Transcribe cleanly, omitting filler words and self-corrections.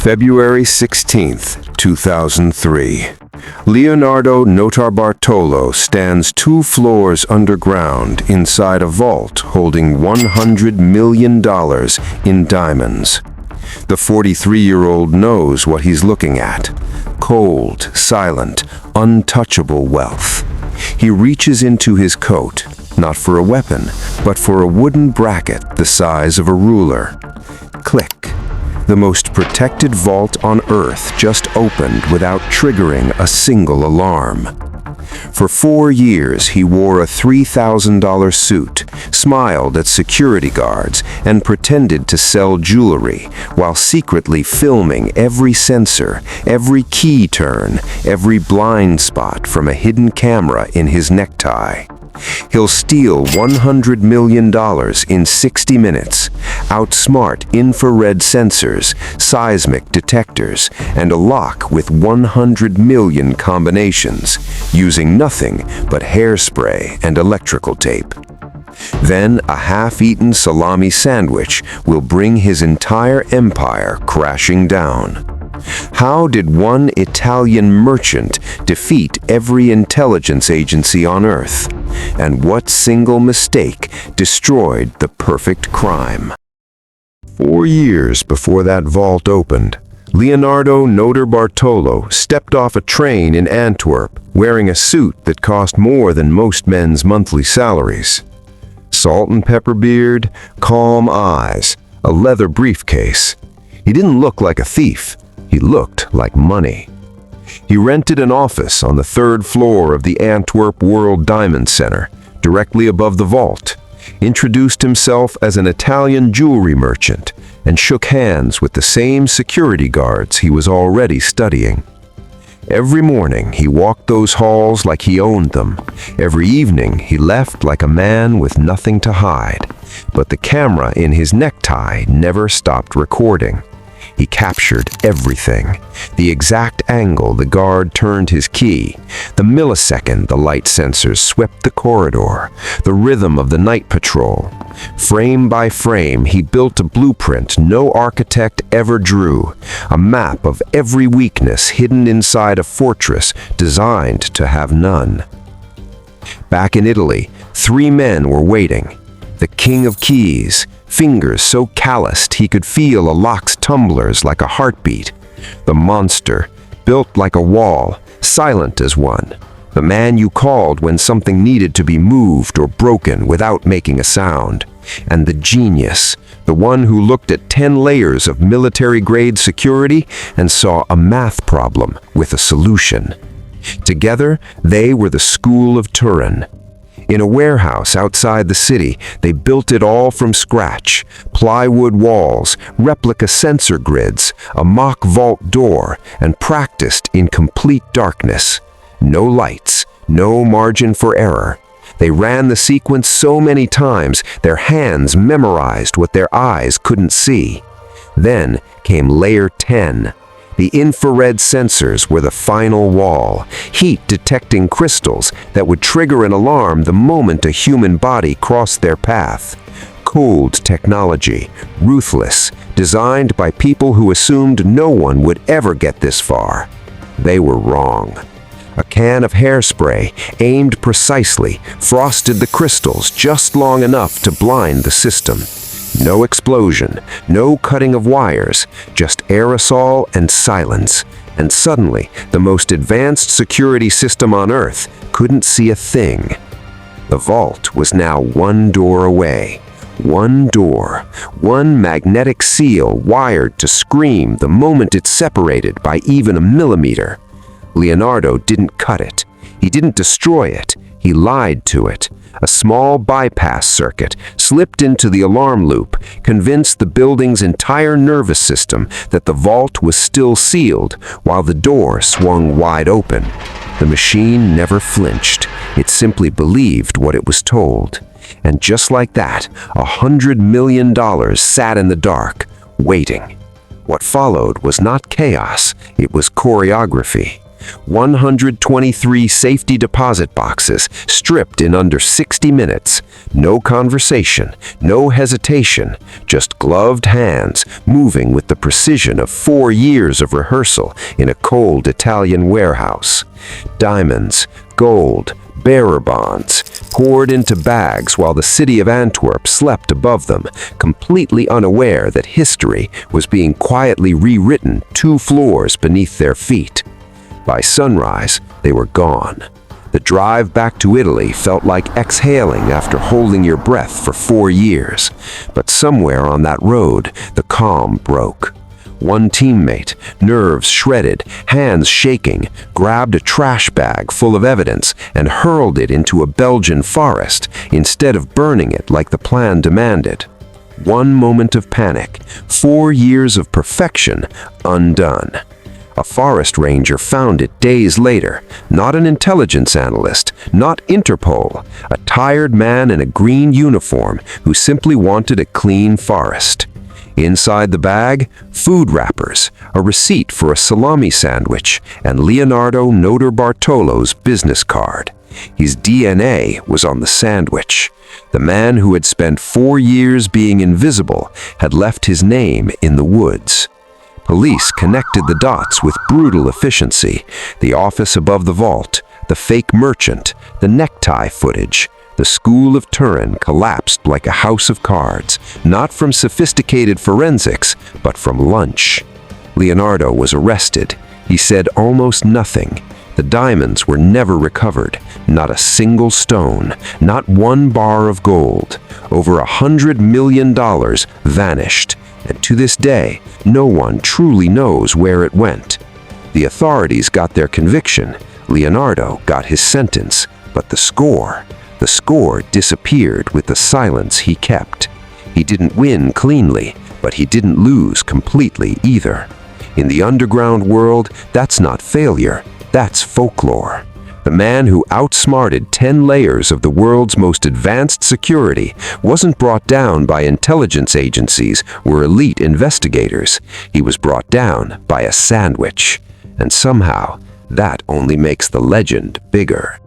February 16th, 2003. Leonardo Notarbartolo stands 2 floors underground inside a vault holding $100 million in diamonds. The 43-year-old knows what he's looking at. Cold, silent, untouchable wealth. He reaches into his coat, not for a weapon, but for a wooden bracket the size of a ruler. Click. The most protected vault on Earth just opened without triggering a single alarm. For 4 years, he wore a $3,000 suit, smiled at security guards, and pretended to sell jewelry while secretly filming every sensor, every key turn, every blind spot from a hidden camera in his necktie. He'll steal $100 million in 60 minutes, outsmart infrared sensors, seismic detectors, and a lock with 100 million combinations, using nothing but hairspray and electrical tape. Then a half-eaten salami sandwich will bring his entire empire crashing down. How did one Italian merchant defeat every intelligence agency on Earth? And what single mistake destroyed the perfect crime? 4 years before that vault opened, Leonardo Notarbartolo stepped off a train in Antwerp wearing a suit that cost more than most men's monthly salaries. Salt and pepper beard, calm eyes, a leather briefcase. He didn't look like a thief. He looked like money. He rented an office on the 3rd floor of the Antwerp World Diamond Center, directly above the vault, introduced himself as an Italian jewelry merchant, and shook hands with the same security guards he was already studying. Every morning he walked those halls like he owned them. Every evening he left like a man with nothing to hide. But the camera in his necktie never stopped recording. He captured everything. The exact angle the guard turned his key, the millisecond the light sensors swept the corridor, the rhythm of the night patrol. Frame by frame, he built a blueprint no architect ever drew, a map of every weakness hidden inside a fortress designed to have none. Back in Italy, 3 men were waiting. The King of Keys, fingers so calloused he could feel a lock's tumblers like a heartbeat. The monster, built like a wall, silent as one. The man you called when something needed to be moved or broken without making a sound. And the genius, the one who looked at 10 layers of military-grade security and saw a math problem with a solution. Together, they were the School of Turin. In a warehouse outside the city, they built it all from scratch. Plywood walls, replica sensor grids, a mock vault door, and practiced in complete darkness. No lights, no margin for error. They ran the sequence so many times, their hands memorized what their eyes couldn't see. Then came layer 10. The infrared sensors were the final wall, heat-detecting crystals that would trigger an alarm the moment a human body crossed their path. Cold technology, ruthless, designed by people who assumed no one would ever get this far. They were wrong. A can of hairspray, aimed precisely, frosted the crystals just long enough to blind the system. No explosion, no cutting of wires, just aerosol and silence. And suddenly, the most advanced security system on Earth couldn't see a thing. The vault was now 1 door away. 1 door, 1 magnetic seal wired to scream the moment it separated by even a millimeter. Leonardo didn't cut it. He didn't destroy it. He lied to it. A small bypass circuit slipped into the alarm loop, convinced the building's entire nervous system that the vault was still sealed, while the door swung wide open. The machine never flinched. It simply believed what it was told. And just like that, $100 million sat in the dark, waiting. What followed was not chaos, it was choreography. 123 safety deposit boxes stripped in under 60 minutes. No conversation, no hesitation, just gloved hands moving with the precision of 4 years of rehearsal in a cold Italian warehouse. Diamonds, gold, bearer bonds, poured into bags while the city of Antwerp slept above them, completely unaware that history was being quietly rewritten 2 floors beneath their feet. By sunrise, they were gone. The drive back to Italy felt like exhaling after holding your breath for 4 years. But somewhere on that road, the calm broke. One teammate, nerves shredded, hands shaking, grabbed a trash bag full of evidence and hurled it into a Belgian forest instead of burning it like the plan demanded. One moment of panic, 4 years of perfection undone. A forest ranger found it days later, not an intelligence analyst, not Interpol, a tired man in a green uniform who simply wanted a clean forest. Inside the bag, food wrappers, a receipt for a salami sandwich, and Leonardo Notarbartolo's business card. His DNA was on the sandwich. The man who had spent 4 years being invisible had left his name in the woods. Police connected the dots with brutal efficiency. The office above the vault, the fake merchant, the necktie footage. The school of Turin collapsed like a house of cards, not from sophisticated forensics, but from lunch. Leonardo was arrested. He said almost nothing. The diamonds were never recovered, not a single stone, not one bar of gold. Over $100 million vanished, and to this day, no one truly knows where it went. The authorities got their conviction. Leonardo got his sentence, but the score disappeared with the silence he kept. He didn't win cleanly, but he didn't lose completely either. In the underground world, that's not failure, that's folklore. The man who outsmarted 10 layers of the world's most advanced security wasn't brought down by intelligence agencies or elite investigators. He was brought down by a sandwich. And somehow, that only makes the legend bigger.